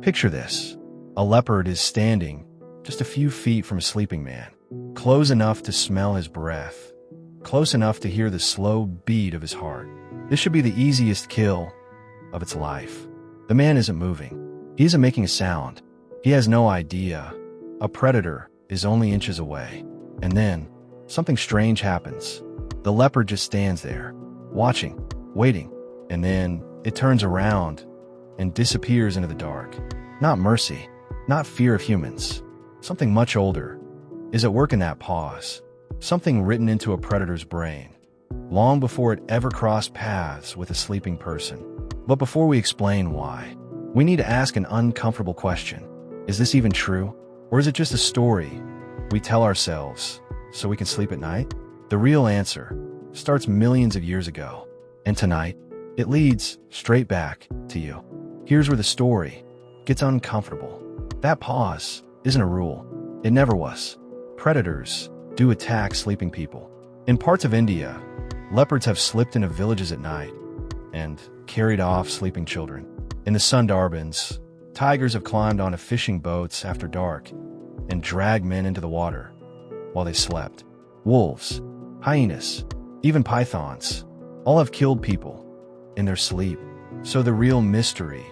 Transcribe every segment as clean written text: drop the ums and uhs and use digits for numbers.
Picture this. A leopard is standing just a few feet from a sleeping man, close enough to smell his breath, close enough to hear the slow beat of his heart. This should be the easiest kill of its life. The man isn't moving. He isn't making a sound. He has no idea. A predator is only inches away. And then, something strange happens. The leopard just stands there, watching, waiting, and then it turns around and disappears into the dark. Not mercy, not fear of humans. Something much older is at work in that pause. Something written into a predator's brain, long before it ever crossed paths with a sleeping person. But before we explain why, we need to ask an uncomfortable question. Is this even true? Or is it just a story we tell ourselves so we can sleep at night? The real answer starts millions of years ago, and tonight, it leads straight back to you. Here's where the story gets uncomfortable. That pause isn't a rule. It never was. Predators do attack sleeping people. In parts of India, leopards have slipped into villages at night and carried off sleeping children. In the Sundarbans, tigers have climbed onto fishing boats after dark and dragged men into the water while they slept. Wolves, hyenas, even pythons, all have killed people in their sleep. So the real mystery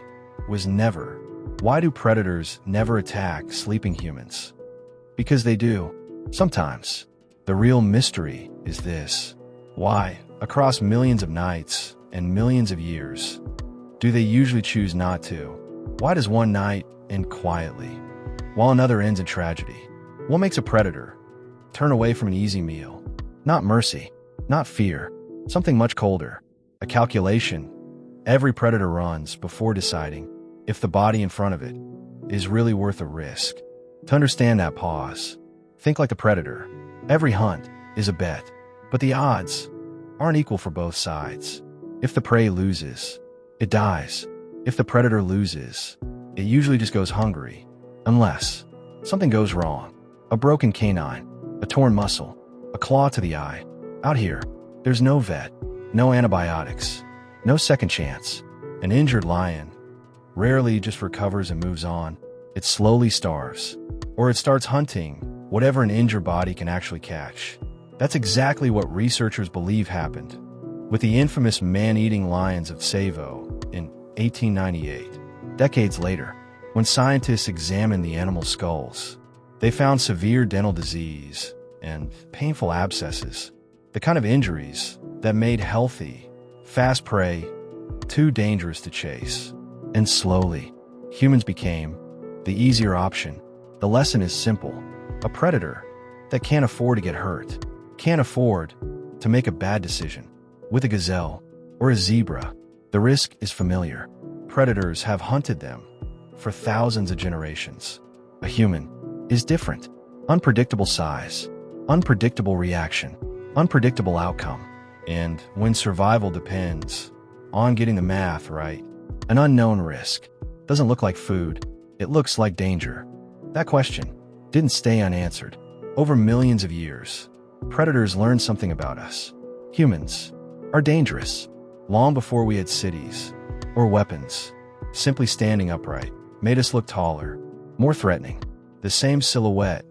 was never, why do predators never attack sleeping humans? Because they do. Sometimes. The real mystery is this. Why, across millions of nights and millions of years, do they usually choose not to? Why does one night end quietly, while another ends in tragedy? What makes a predator turn away from an easy meal? Not mercy, not fear, something much colder. A calculation every predator runs before deciding if the body in front of it is really worth a risk. To understand that pause, think like the predator. Every hunt is a bet, but the odds aren't equal for both sides. If the prey loses, it dies. If the predator loses, it usually just goes hungry. Unless something goes wrong. A broken canine, a torn muscle, a claw to the eye. Out here, there's no vet, no antibiotics, no second chance. An injured lion rarely just recovers and moves on. It slowly starves, or it starts hunting whatever an injured body can actually catch. That's exactly what researchers believe happened with the infamous man-eating lions of Tsavo in 1898. Decades later, when scientists examined the animal skulls, they found severe dental disease and painful abscesses, the kind of injuries that made healthy, fast prey too dangerous to chase. And slowly, humans became the easier option. The lesson is simple. A predator that can't afford to get hurt, can't afford to make a bad decision. With a gazelle or a zebra, the risk is familiar. Predators have hunted them for thousands of generations. A human is different. Unpredictable size, unpredictable reaction, unpredictable outcome. And when survival depends on getting the math right, an unknown risk doesn't look like food, it looks like danger. That question didn't stay unanswered. Over millions of years, predators learned something about us. Humans are dangerous. Long before we had cities or weapons, simply standing upright made us look taller, more threatening. The same silhouette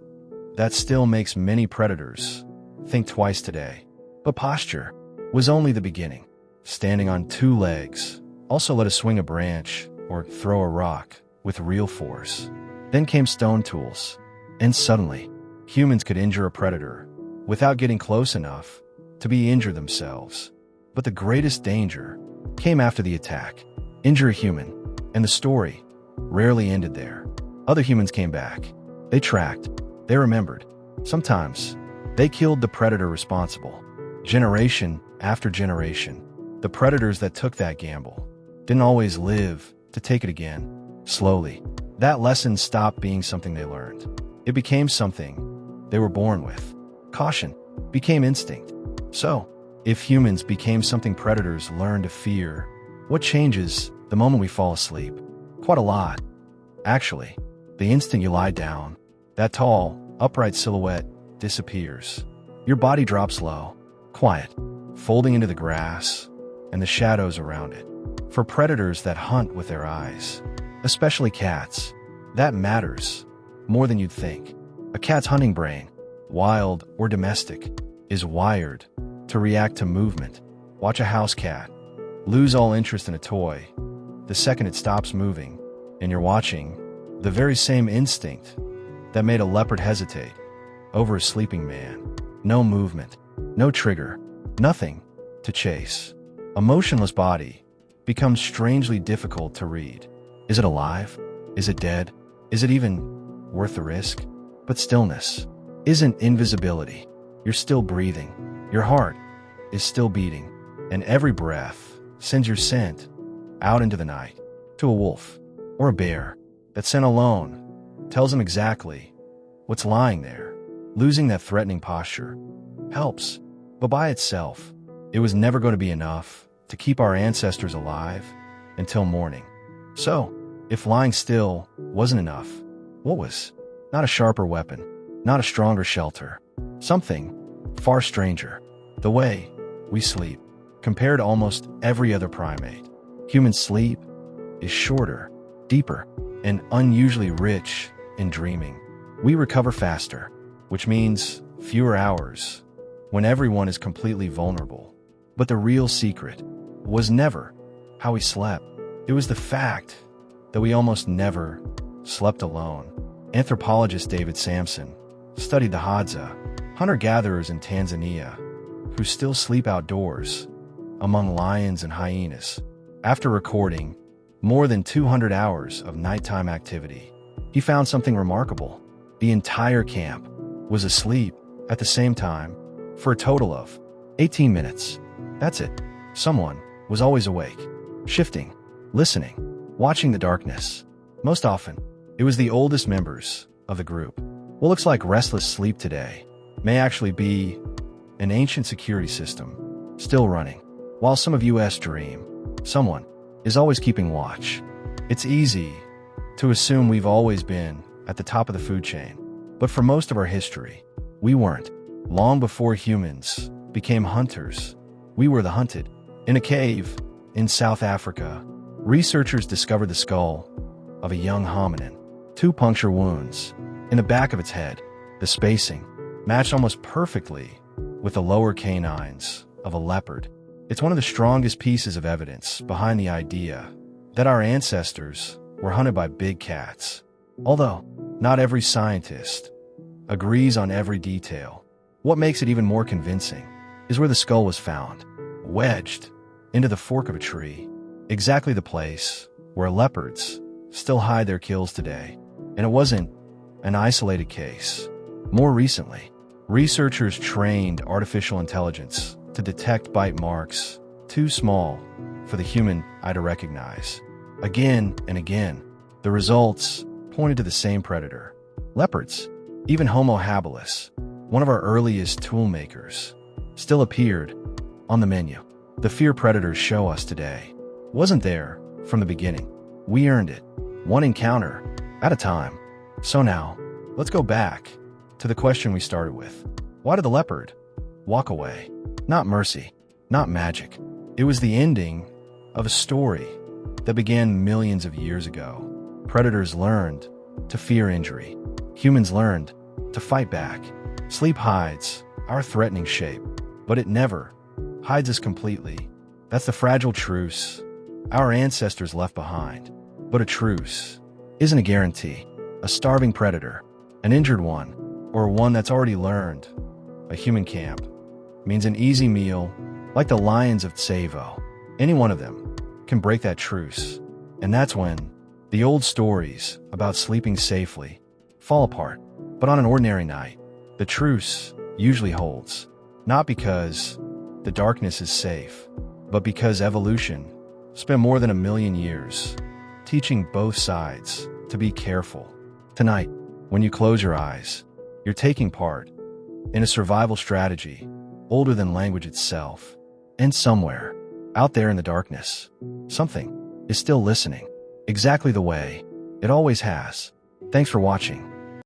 that still makes many predators think twice today. But posture was only the beginning. Standing on two legs also let us swing a branch or throw a rock with real force. Then came stone tools, and suddenly, humans could injure a predator without getting close enough to be injured themselves. But the greatest danger came after the attack. Injure a human, and the story rarely ended there. Other humans came back. They tracked. They remembered. Sometimes, they killed the predator responsible. Generation after generation, the predators that took that gamble didn't always live to take it again. Slowly, that lesson stopped being something they learned. It became something they were born with. Caution became instinct. So, if humans became something predators learned to fear, what changes the moment we fall asleep? Quite a lot. Actually, the instant you lie down, that tall, upright silhouette disappears. Your body drops low, quiet, folding into the grass and the shadows around it. For predators that hunt with their eyes, especially cats. That matters more than you'd think. A cat's hunting brain, wild or domestic, is wired to react to movement. Watch a house cat lose all interest in a toy the second it stops moving, and you're watching the very same instinct that made a leopard hesitate over a sleeping man. No movement, no trigger, nothing to chase. A motionless body becomes strangely difficult to read. Is it alive? Is it dead? Is it even worth the risk? But stillness isn't invisibility. You're still breathing. Your heart is still beating. And every breath sends your scent out into the night. To a wolf or a bear, that scent alone tells him exactly what's lying there. Losing that threatening posture helps, but by itself, it was never going to be enough to keep our ancestors alive until morning. So, if lying still wasn't enough, what was? Not a sharper weapon, not a stronger shelter. Something far stranger. The way we sleep. Compared to almost every other primate, human sleep is shorter, deeper, and unusually rich in dreaming. We recover faster, which means fewer hours when everyone is completely vulnerable. But the real secret was never how we slept. It was the fact that we almost never slept alone. Anthropologist David Sampson studied the Hadza, hunter-gatherers in Tanzania, who still sleep outdoors among lions and hyenas. After recording more than 200 hours of nighttime activity, he found something remarkable. The entire camp was asleep at the same time for a total of 18 minutes. That's it. Someone was always awake, shifting, listening, watching the darkness. Most often, it was the oldest members of the group. What looks like restless sleep today may actually be an ancient security system still running. While some of us dream, someone is always keeping watch. It's easy to assume we've always been at the top of the food chain, but for most of our history, we weren't. Long before humans became hunters, we were the hunted. In a cave in South Africa, researchers discovered the skull of a young hominin. 2 puncture wounds in the back of its head. The spacing matched almost perfectly with the lower canines of a leopard. It's one of the strongest pieces of evidence behind the idea that our ancestors were hunted by big cats. Although not every scientist agrees on every detail, what makes it even more convincing is where the skull was found, wedged into the fork of a tree, exactly the place where leopards still hide their kills today. And it wasn't an isolated case. More recently, researchers trained artificial intelligence to detect bite marks too small for the human eye to recognize. Again and again, the results pointed to the same predator. Leopards, even Homo habilis, one of our earliest tool makers, still appeared on the menu. The fear predators show us today wasn't there from the beginning. We earned it, one encounter at a time. So now, let's go back to the question we started with. Why did the leopard walk away? Not mercy, not magic. It was the ending of a story that began millions of years ago. Predators learned to fear injury. Humans learned to fight back. Sleep hides our threatening shape, but it never hides us completely. That's the fragile truce our ancestors left behind. But a truce isn't a guarantee. A starving predator, an injured one, or one that's already learned a human camp means an easy meal like the lions of Tsavo. Any one of them can break that truce. And that's when the old stories about sleeping safely fall apart. But on an ordinary night, the truce usually holds. Not because the darkness is safe, but because evolution spent more than 1 million years teaching both sides to be careful. Tonight, when you close your eyes, you're taking part in a survival strategy older than language itself. And somewhere, out there in the darkness, something is still listening, exactly the way it always has. Thanks for watching.